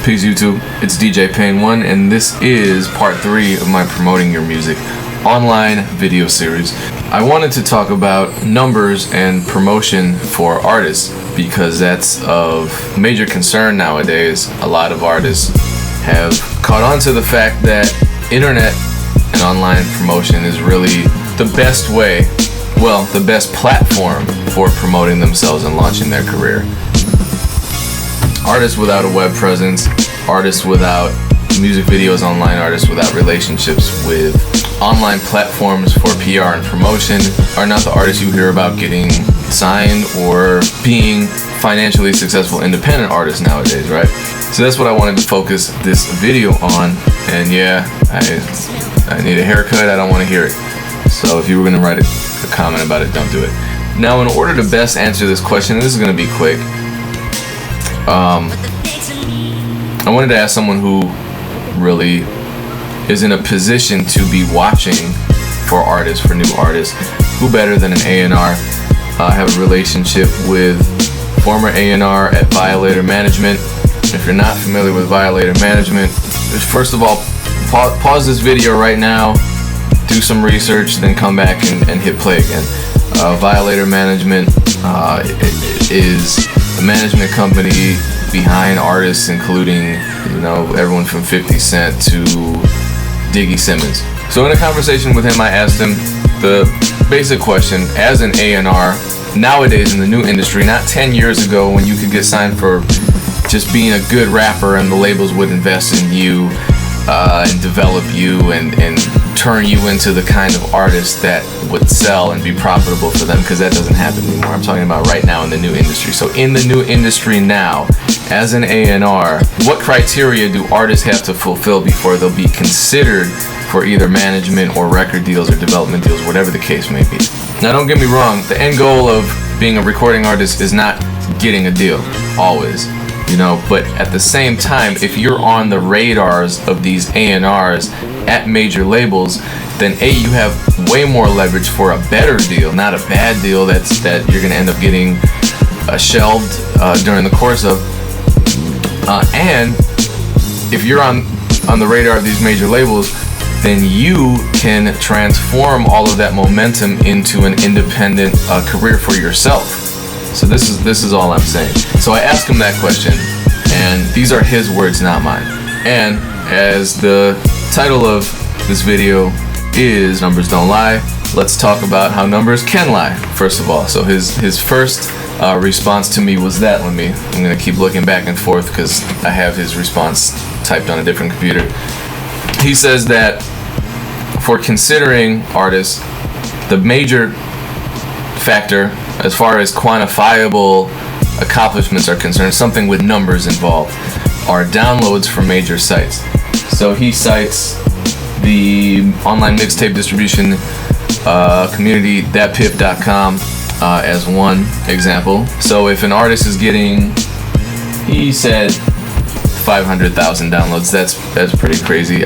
Peace YouTube, it's DJ Pain1 and this is part 3 of my Promoting Your Music online video series. I wanted to talk about numbers and promotion for artists because that's of major concern nowadays. A lot of artists have caught on to the fact that internet and online promotion is really the best way, well, the best platform for promoting themselves and launching their career. Artists without a web presence, artists without music videos online, artists without relationships with online platforms for PR and promotion are not the artists you hear about getting signed or being financially successful independent artists nowadays, right? So that's what I wanted to focus this video on. And yeah, I need a haircut, I don't want to hear it. So if you were going to write a comment about it, don't do it. Now, in order to best answer this question, this is going to be quick. I wanted to ask someone who really is in a position to be watching for artists, for new artists. Who better than an A&R? I have a relationship with former A&R at Violator Management. If you're not familiar with Violator Management, first of all, pause this video right now, do some research, then come back and hit play again. Violator Management is a management company behind artists including, everyone from 50 Cent to Diggy Simmons. So in a conversation with him, I asked him the basic question: as an A&R nowadays in the new industry, not 10 years ago when you could get signed for just being a good rapper and the labels would invest in you and develop you and turn you into the kind of artist that would sell and be profitable for them, because that doesn't happen anymore. I'm talking about right now in the new industry. So in the new industry now, as an A&R, what criteria do artists have to fulfill before they'll be considered for either management or record deals or development deals, whatever the case may be? Now, don't get me wrong, the end goal of being a recording artist is not getting a deal, always. But at the same time, if you're on the radars of these A&Rs at major labels, then you have way more leverage for a better deal, not a bad deal that you're going to end up getting shelved during the course of. And if you're on the radar of these major labels, then you can transform all of that momentum into an independent career for yourself. So this is all I'm saying. So I asked him that question, and these are his words, not mine. And as the title of this video is Numbers Don't Lie, let's talk about how numbers can lie, first of all. So his first response to me was that. I'm going to keep looking back and forth because I have his response typed on a different computer. He says that for considering artists, the major factor as far as quantifiable accomplishments are concerned, something with numbers involved, are downloads from major sites. So he cites the online mixtape distribution community, thatpiff.com, as one example. So if an artist is getting, he said 500,000 downloads, that's pretty crazy.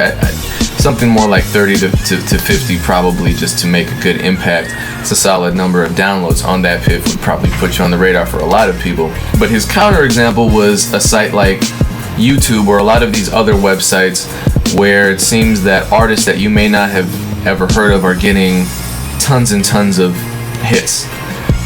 Something more like 30 to 50 probably, just to make a good impact. It's a solid number of downloads on that piff, would probably put you on the radar for a lot of people. But his counter example was a site like YouTube or a lot of these other websites where it seems that artists that you may not have ever heard of are getting tons and tons of hits.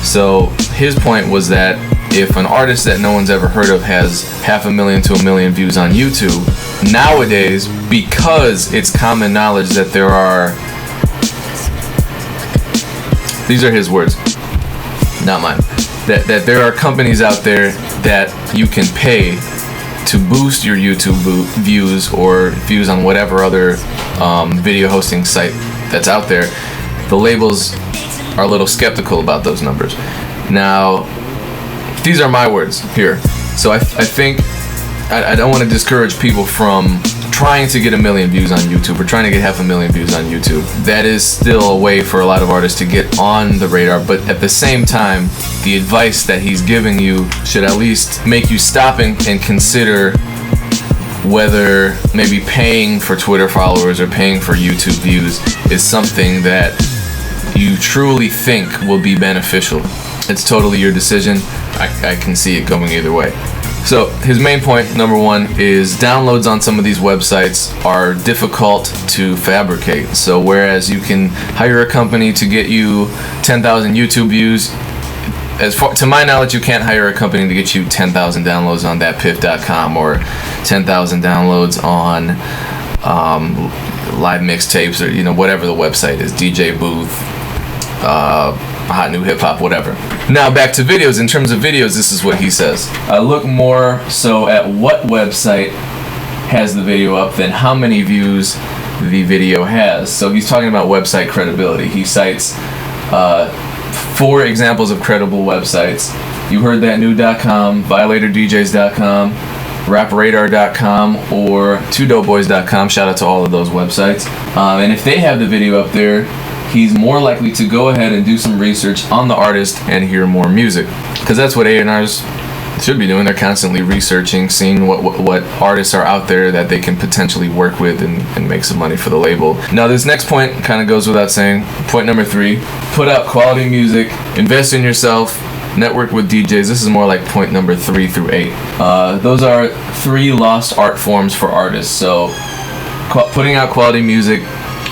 So his point was that if an artist that no one's ever heard of has 500,000 to 1 million views on YouTube, nowadays, because it's common knowledge that there are, these are his words, not mine, that there are companies out there that you can pay to boost your YouTube views or views on whatever other video hosting site that's out there. The labels are a little skeptical about those numbers. Now, these are my words here. So I think I don't want to discourage people from trying to get 1 million views on YouTube or trying to get 500,000 views on YouTube. That is still a way for a lot of artists to get on the radar, but at the same time, the advice that he's giving you should at least make you stop and consider whether maybe paying for Twitter followers or paying for YouTube views is something that you truly think will be beneficial. It's totally your decision. I can see it going either way. So his main point, number one, is downloads on some of these websites are difficult to fabricate. So whereas you can hire a company to get you 10,000 YouTube views, as far to my knowledge, you can't hire a company to get you 10,000 downloads on thatpiff.com or 10,000 downloads on live mixtapes, or whatever the website is, DJ Booth, Hot New Hip Hop, whatever. Now back to videos. In terms of videos, this is what he says. I look more so at what website has the video up than how many views the video has. So he's talking about website credibility. He cites 4 examples of credible websites. You heard that new.com, violatordjs.com, rapradar.com, or 2dopeboys.com. Shout out to all of those websites. And if they have the video up there, he's more likely to go ahead and do some research on the artist and hear more music, because that's what A&Rs should be doing. They're constantly researching, seeing what artists are out there that they can potentially work with and make some money for the label. Now this next point kind of goes without saying. Point number 3, put out quality music, invest in yourself, network with DJs. This is more like point number 3 through 8. Those are 3 lost art forms for artists. So putting out quality music,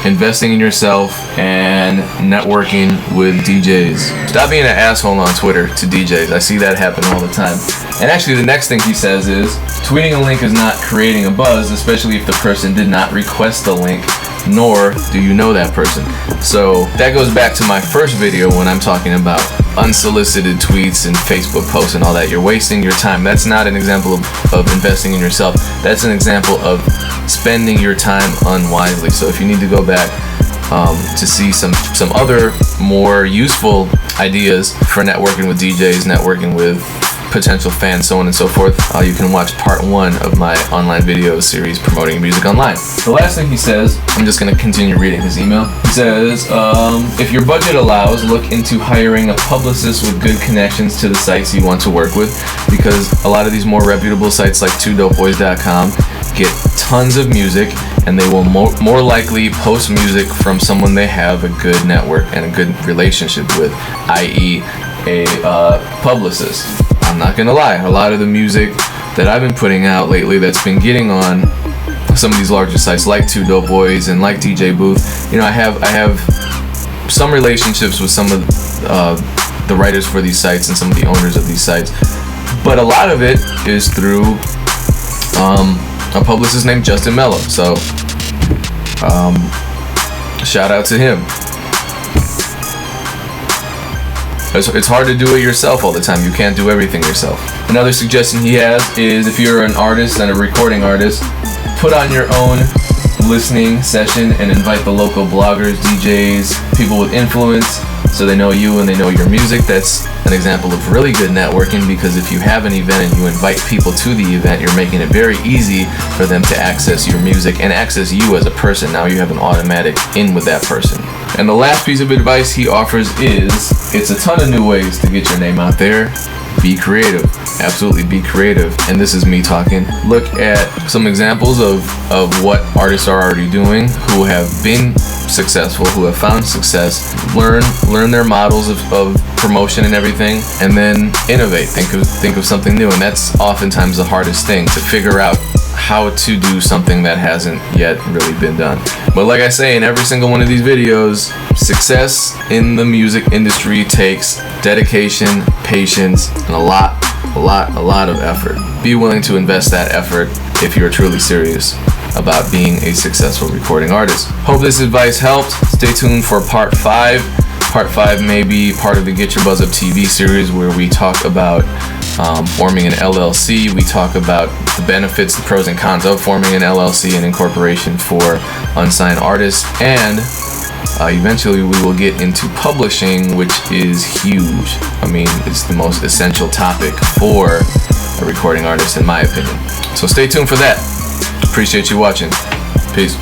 investing in yourself, and networking with DJs. Stop being an asshole on Twitter to DJs. I see that happen all the time. And actually the next thing he says is, tweeting a link is not creating a buzz, especially if the person did not request the link, nor do you know that person. So that goes back to my first video when I'm talking about unsolicited tweets and Facebook posts and all that. You're wasting your time. That's not an example of investing in yourself. That's an example of spending your time unwisely. So if you need to go back to see some other more useful ideas for networking with DJs, networking with potential fans, so on and so forth, you can watch part 1 of my online video series promoting music online. The last thing he says, I'm just going to continue reading his email. He says, if your budget allows, look into hiring a publicist with good connections to the sites you want to work with, because a lot of these more reputable sites like 2dopeboys.com get tons of music, and they will more likely post music from someone they have a good network and a good relationship with, i.e. a publicist. I'm not gonna lie, a lot of the music that I've been putting out lately that's been getting on some of these larger sites like 2dopeboys and like DJ Booth, I have some relationships with some of the writers for these sites and some of the owners of these sites, but a lot of it is through a publicist named Justin Mello. So shout out to him. It's hard to do it yourself all the time. You can't do everything yourself. Another suggestion he has is, if you're an artist and a recording artist, put on your own listening session and invite the local bloggers, DJs, people with influence, so they know you and they know your music. That's an example of really good networking, because if you have an event and you invite people to the event, you're making it very easy for them to access your music and access you as a person. Now you have an automatic in with that person. And the last piece of advice he offers is, it's a ton of new ways to get your name out there. Be creative. Absolutely be creative. And this is me talking. Look at some examples of what artists are already doing who have been successful, who have found success. Learn their models of promotion and everything, and then innovate. Think of something new. And that's oftentimes the hardest thing, to figure out how to do something that hasn't yet really been done. But like I say in every single one of these videos, success in the music industry takes dedication, patience, and a lot of effort. Be willing to invest that effort if you're truly serious about being a successful recording artist. Hope this advice helped. Stay tuned for part 5. Part 5 may be part of the Get Your Buzz Up TV series, where we talk about forming an LLC. We talk about the benefits, the pros and cons of forming an LLC and incorporation for unsigned artists. And eventually we will get into publishing, which is huge. I mean, it's the most essential topic for a recording artist, in my opinion. So stay tuned for that. Appreciate you watching. Peace.